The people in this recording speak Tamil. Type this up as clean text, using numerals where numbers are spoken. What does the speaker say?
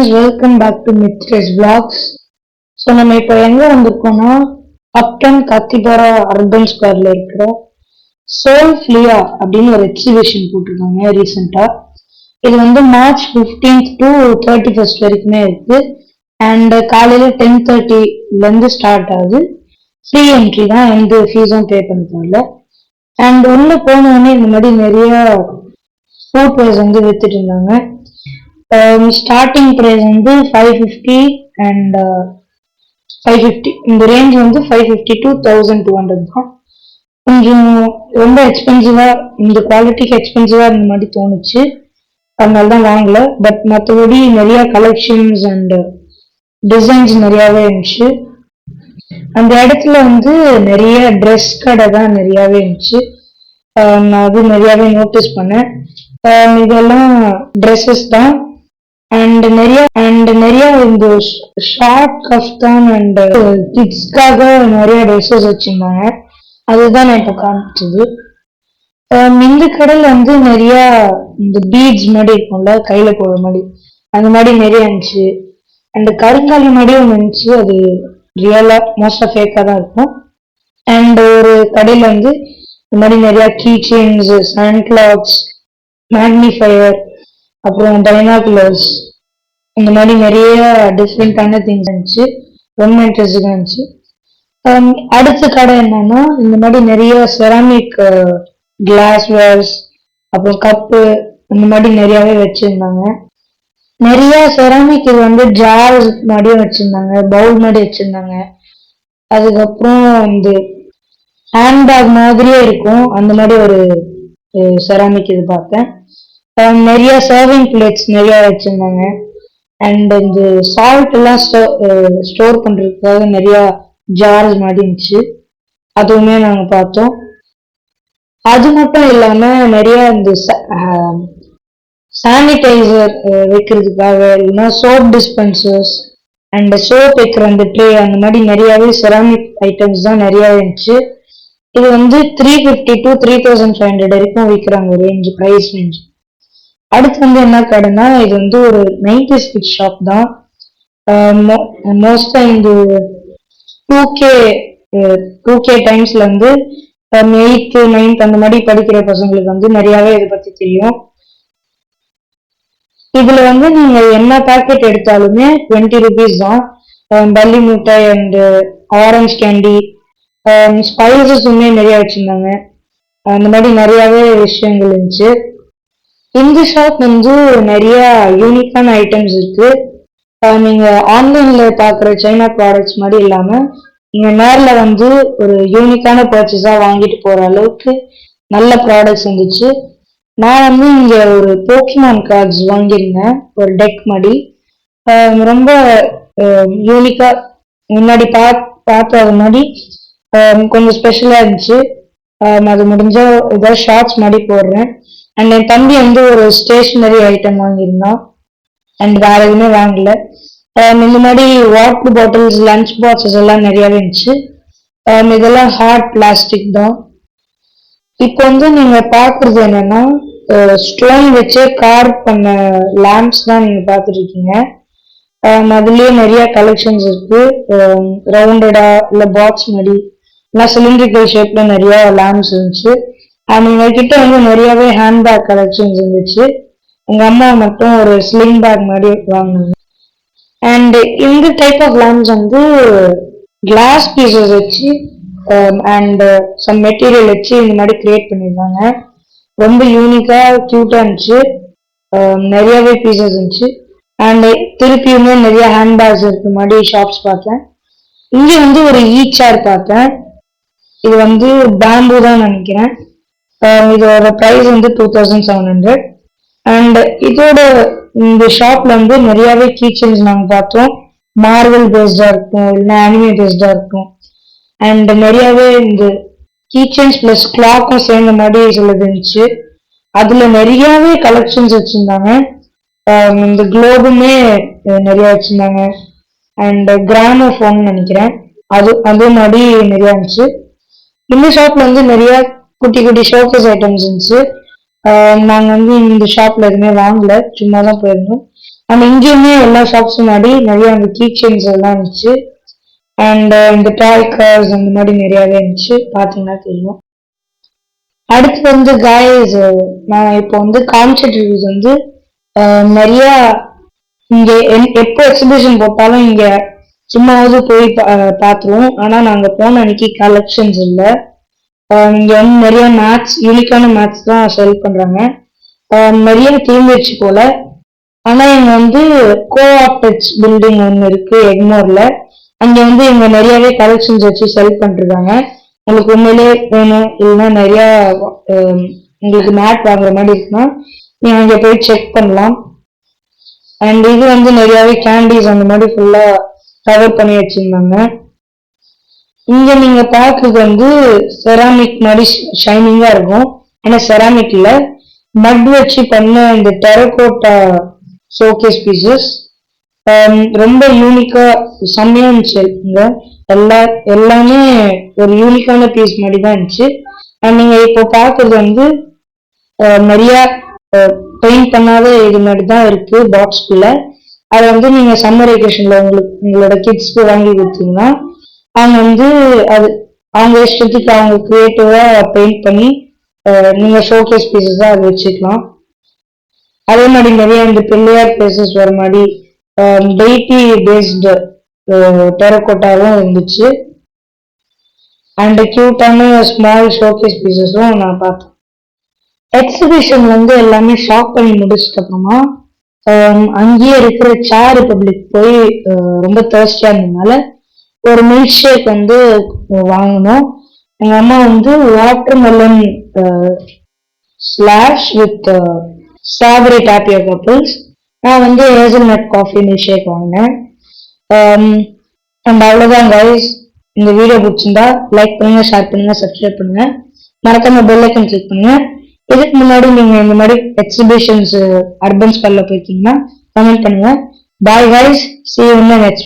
ஃப்ரெண்ட்ஸ், வெல்கம் பேக் டு மித்ரேஸ் vlogs. ஸோ நம்ம இப்போ எங்கே வந்திருக்கோம்னா அப்டன் கத்திபாரா அர்பன் ஸ்கொயர்ல இருக்கிற சோல் ஃபிளியா அப்படின்னு ஒரு எக்ஸிபிஷன் போட்டிருக்காங்க ரீசெண்டாக. இது வந்து மார்ச் 15th டு 31st வரைக்குமே இருக்கு. அண்ட் காலையில் 10:30லேருந்து ஸ்டார்ட் ஆகுது. ஃப்ரீ என்ட்ரி தான், எந்த ஃபீஸும் பே பண்ணுறதில்ல. அண்ட் உள்ள போனோடனே இந்த மாதிரி நிறைய ஃபுட்வேர்ஸ் வந்து வித்துட்டு இருந்தாங்க. ஸ்டார்டிங் ப்ரைஸ் வந்து 550 அண்ட் 550, இந்த ரேஞ்ச் வந்து 550 to 1200 தான். கொஞ்சம் ரொம்ப எக்ஸ்பென்சிவா, இந்த குவாலிட்டிக்கு எக்ஸ்பென்சிவா இந்த மாதிரி தோணுச்சு, அதனால தான் வாங்கல. பட் மற்றபடி நிறைய கலெக்ஷன்ஸ் அண்ட் டிசைன்ஸ் நிறையாவே இருந்துச்சு. அந்த இடத்துல வந்து நிறைய ட்ரெஸ் கடை தான் நிறையாவே இருந்துச்சு. நான் அது நிறையாவே நோட்டீஸ் பண்ணேன். இதெல்லாம் ட்ரெஸ்ஸஸ் தான். அண்ட் நிறைய இந்த ஷார்ட் கஃப்தான் அண்ட் கிட்ஸ்க்காக நிறைய ட்ரெஸ்ஸஸ் வச்சிருந்தாங்க. அதுதான் நான் இப்போ காமிச்சது. இந்த கடையில் வந்து நிறைய இந்த பீட்ஸ் மாதிரி இருக்கும்ல, கையில போடுற மாதிரி, அந்த மாதிரி நிறைய இருந்துச்சு. அண்ட் கருங்காலி மாதிரி ஒன்று இருந்துச்சு, அது ரியலா மோஸ்டா ஃபேக்கா தான் இருக்கும். அண்ட் ஒரு கடையில் வந்து இந்த மாதிரி நிறைய கீ செயின்ஸ், சன் கிளாத்ஸ், மேக்னிஃபயர், அப்புறம் பைனாகுலர்ஸ், இந்த மாதிரி நிறைய டிஃப்ரெண்டான திங்ஸ் இருந்துச்சு. ரொம்ப இன்ட்ரெஸ்டிங்காக இருந்துச்சு. அடுத்த கடை என்னன்னா, இந்த மாதிரி நிறைய செராமிக் கிளாஸ் வேர்ஸ், அப்புறம் கப்பு, இந்த மாதிரி நிறையாவே வச்சிருந்தாங்க. நிறைய செராமிக் இது வந்து ஜார்ஸ் மாதிரியும் வச்சிருந்தாங்க, பவுல் மாதிரி வச்சிருந்தாங்க. அதுக்கப்புறம் இந்த ஹேண்ட்பேக் மாதிரியே இருக்கும், அந்த மாதிரி ஒரு செராமிக் இது பார்த்தேன். நிறைய சர்விங் பிளேட்ஸ் நிறைய வச்சிருந்தாங்க. அண்ட் இந்த சால்ட் எல்லாம் ஸ்டோர் பண்றதுக்காக நிறைய ஜார்ஸ் மாதிரி இருந்துச்சு, அதுவுமே நாங்கள் பார்த்தோம். அது மட்டும் இல்லாம நிறைய இந்த சானிடைசர் வைக்கிறதுக்காக, இல்லைன்னா சோப் டிஸ்பென்சர்ஸ் அண்ட் சோப் வைக்கிற அந்த ட்ரே, அந்த மாதிரி நிறையாவே செராமிக் ஐட்டம்ஸ் தான் நிறைய இருந்துச்சு. இது வந்து 350 to 3500 வரைக்கும் விற்கிறாங்க ரேஞ்ச், ப்ரைஸ் ரேஞ்ச். அடுத்து வந்து என்ன கடைன்னா, இது வந்து ஒரு 90s கிட் ஷாப் தான். மோஸ்டா இந்த 2K டைம்ஸ்ல வந்து 8th 9th அந்த மாதிரி படிக்கிற பசங்களுக்கு வந்து நிறையாவே இதை பத்தி தெரியும். இதுல வந்து நீங்க என்ன பேக்கெட் எடுத்தாலுமே 20 rupees தான். பல்லி மிட்டாய் அண்ட் ஆரஞ்ச் கேண்டி, ஸ்பைசஸுமே நிறைய வச்சிருந்தாங்க. அந்த மாதிரி நிறையாவே விஷயங்கள் இருந்துச்சு. இந்த ஷாப் வந்து நிறைய யூனிக்கான ஐட்டம்ஸ் இருக்கு. நீங்க ஆன்லைன்ல பாக்குற சைனா ப்ராடக்ட்ஸ் மாதிரி இல்லாம, நீங்க நேர்ல வந்து ஒரு யூனிக்கான பர்ச்சேஸா வாங்கிட்டு போற அளவுக்கு நல்ல ப்ராடக்ட்ஸ் இருந்துச்சு. நான் வந்து இங்க ஒரு போக்கிமான் கார்ட்ஸ் வாங்கியிருந்தேன், ஒரு டெக் மாதிரி. ரொம்ப யூனிக்கா, முன்னாடி பார்த்தது மாதிரி கொஞ்சம் ஸ்பெஷலா இருந்துச்சு. அது முடிஞ்சா ஏதாவது ஷார்ட்ஸ் மாதிரி போடுறேன். அண்ட் என் தம்பி வந்து ஒரு ஸ்டேஷனரி ஐட்டம் வாங்கியிருந்தான், அண்ட் வேற எதுவுமே வாங்கல. இந்த மாதிரி வாட்டர் பாட்டில்ஸ், லஞ்ச் பாக்ஸஸ் எல்லாம் நிறையவே இருந்துச்சு. இதெல்லாம் ஹார்ட் பிளாஸ்டிக் தான். இப்போ வந்து நீங்க பாக்குறது என்னன்னா, ஸ்டோன் வச்சு கார்வ் பண்ண லேம்ப்ஸ் தான் நீங்க பார்த்துட்டு இருக்கீங்க. அதுலயே நிறைய கலெக்ஷன்ஸ் இருக்கு. ரவுண்டடா இல்ல பாக்ஸ் மாதிரி, இல்லை சிலிண்ட்ரிக்கல் ஷேப்ல நிறைய லேம்ப்ஸ் இருந்துச்சு. அவங்க கிட்ட வந்து நிறையவே ஹேண்ட்பேக் கலெக்ஷன்ஸ் இருந்துச்சு. எங்க அம்மா மட்டும் ஒரு ஸ்லிங் பேக் மாதிரி வாங்கினாங்க. அண்ட் இந்த டைப் ஆஃப் லேம்ப்ஸ் வந்து கிளாஸ் பீசஸ் வச்சு அண்ட் சம் மெட்டீரியல் வச்சு இந்த மாதிரி கிரியேட் பண்ணியிருந்தாங்க. ரொம்ப யூனிக்கா கியூட்டா இருந்துச்சு. நிறையவே பீசஸ் இருந்துச்சு. அண்ட் திருப்பியுமே நிறைய ஹேண்ட்பேக்ஸ் இருக்கு மாதிரி ஷாப்ஸ் பார்த்தேன். இங்க வந்து ஒரு சேர் பார்த்தேன். இது வந்து பேம்பு தான் நினைக்கிறேன். இதோட ப்ரைஸ் வந்து 2700. அண்ட் இதோட இந்த ஷாப்ல வந்து நிறையவே கீச்சன்ஸ் நாங்கள் பார்த்தோம். மார்வல் பேஸ்டா இருக்கும், இல்லைன்னா அனிமே பேஸ்டா இருக்கும். அண்ட் நிறையவே இந்த கீச்சன்ஸ் பிளஸ் கிளாக்கும் சேர்ந்த மாதிரி சிலது இருந்துச்சு. அதுல நிறையவே கலெக்ஷன்ஸ் வச்சிருந்தாங்க. இந்த குளோபுமே நிறைய வச்சிருந்தாங்க. அண்ட் கிராமோஃபோன் நினைக்கிறேன், அது மாதிரி நிறைய இருந்துச்சு. இந்த ஷாப்ல வந்து நிறைய குட்டி குட்டி ஷோகேஸ் ஐட்டம்ஸ் இருந்துச்சு. நாங்கள் வந்து இந்த ஷாப்ல எதுவுமே வாங்கல, சும்மா தான் போயிருந்தோம். அண்ட் இங்கேயுமே எல்லா ஷாப்ஸ் முன்னாடி நிறைய அந்த கீ செயின்ஸ் எல்லாம் இருந்துச்சு. அண்ட் இந்த டாய் கார்ஸ் அந்த மாதிரி நிறையவே இருந்துச்சு, பாத்தீங்கன்னா தெரியும். அடுத்து வந்து காய்ஸ், நான் இப்போ வந்து கான்செர்ட் ரிவ்யூஸ் வந்து நிறைய இங்க எப்போ எக்ஸிபிஷன் போட்டாலும் இங்க சும்மாவது போய் பாத்துருவோம். ஆனா நாங்க போன அன்னைக்கு கலெக்ஷன்ஸ் இல்ல. இங்க வந்து நிறைய மேட்ச், யூனிக்கான மேட்ச் தான் செல் பண்றாங்க. நிறைய தீர்ந்துச்சு போல. ஆனா இங்க வந்து கோஆப்டெக்ஸ் பில்டிங் ஒன்று இருக்கு எக்மோர்ல. அங்க வந்து இங்க நிறையவே கலெக்ஷன்ஸ் வச்சு செல் பண்ணிருக்காங்க. உங்களுக்கு உண்மையிலே வேணும் இல்லைன்னா நிறைய உங்களுக்கு மேட் வாங்குற மாதிரி இருக்குன்னா நீங்க அங்க போய் செக் பண்ணலாம். அண்ட் இது வந்து நிறையவே கேண்டீஸ் அந்த மாதிரி ஃபுல்லா கவர் பண்ணி வச்சிருந்தாங்க. இங்க நீங்க பாக்குறது வந்து செராமிக் மாதிரி ஷைனிங்கா இருக்கும். ஆனா செராமிக் இல்ல, மட் வச்சு பண்ண இந்த டெரகோட்டா ஷோகேஸ் பீசஸ். ரொம்ப யூனிக்கா செம்மையா இருந்துச்சு. இங்க எல்லாமே ஒரு யூனிக்கான பீஸ் மாதிரி தான் இருந்துச்சு. அண்ட் நீங்க இப்போ பாக்குறது வந்து நிறைய பெயிண்ட் பண்ணாத இது மாதிரி தான் இருக்கு பாக்ஸ்குள்ள. அதை வந்து நீங்க சம்மர் வெக்கேஷன்ல உங்களோட கிட்ஸ்க்கு வாங்கி கொடுத்தீங்கன்னா அவங்க வந்து அது அவங்க இஷ்டத்துக்கு அவங்க கிரியேட்டிவா பெயிண்ட் பண்ணி நீங்க ஷோகேஸ் பீசஸா அது வச்சுக்கலாம். அதே மாதிரி நிறைய இந்த பிள்ளையார் பிளேசஸ் வர மாதிரி டெய்டி பேஸ்டு டெரகோட்டாவும் இருந்துச்சு. அண்ட் கியூட்டான ஸ்மால் ஷோகேஸ் பீசஸும் நான் பார்த்தேன். எக்ஸிபிஷன் வந்து எல்லாமே ஷாப் பண்ணி முடிச்சிட்ட அப்புறமா அங்கேயே இருக்கிற சேர் ரிபப்ளிக் போய் ரொம்ப தேர்ஸ்டியா இருந்ததுனால ஒரு மில்க் ஷேக் வந்து வாங்கணும். எங்க அம்மா வந்து watermelon slush with strawberry டாப்பியா கப்பிள்ஸ். நான் வந்து ஹேசல்நட் காஃபி மில்க் ஷேக் வாங்கினேன். அண்ட் அவ்வளோதான் கைஸ். இந்த வீடியோ பிடிச்சிருந்தா லைக் பண்ணுங்க, ஷேர் பண்ணுங்க, சப்ஸ்கிரைப் பண்ணுங்க, மறக்காம பெல் ஐக்கன் கிளிக் பண்ணுங்க. இதுக்கு முன்னாடி நீங்க இந்த மாதிரி எக்ஸிபிஷன்ஸ் அர்பன் ஸ்பெல்ல போயிருக்கீங்கன்னா கமெண்ட் பண்ணுங்க. Bye guys, see you in the next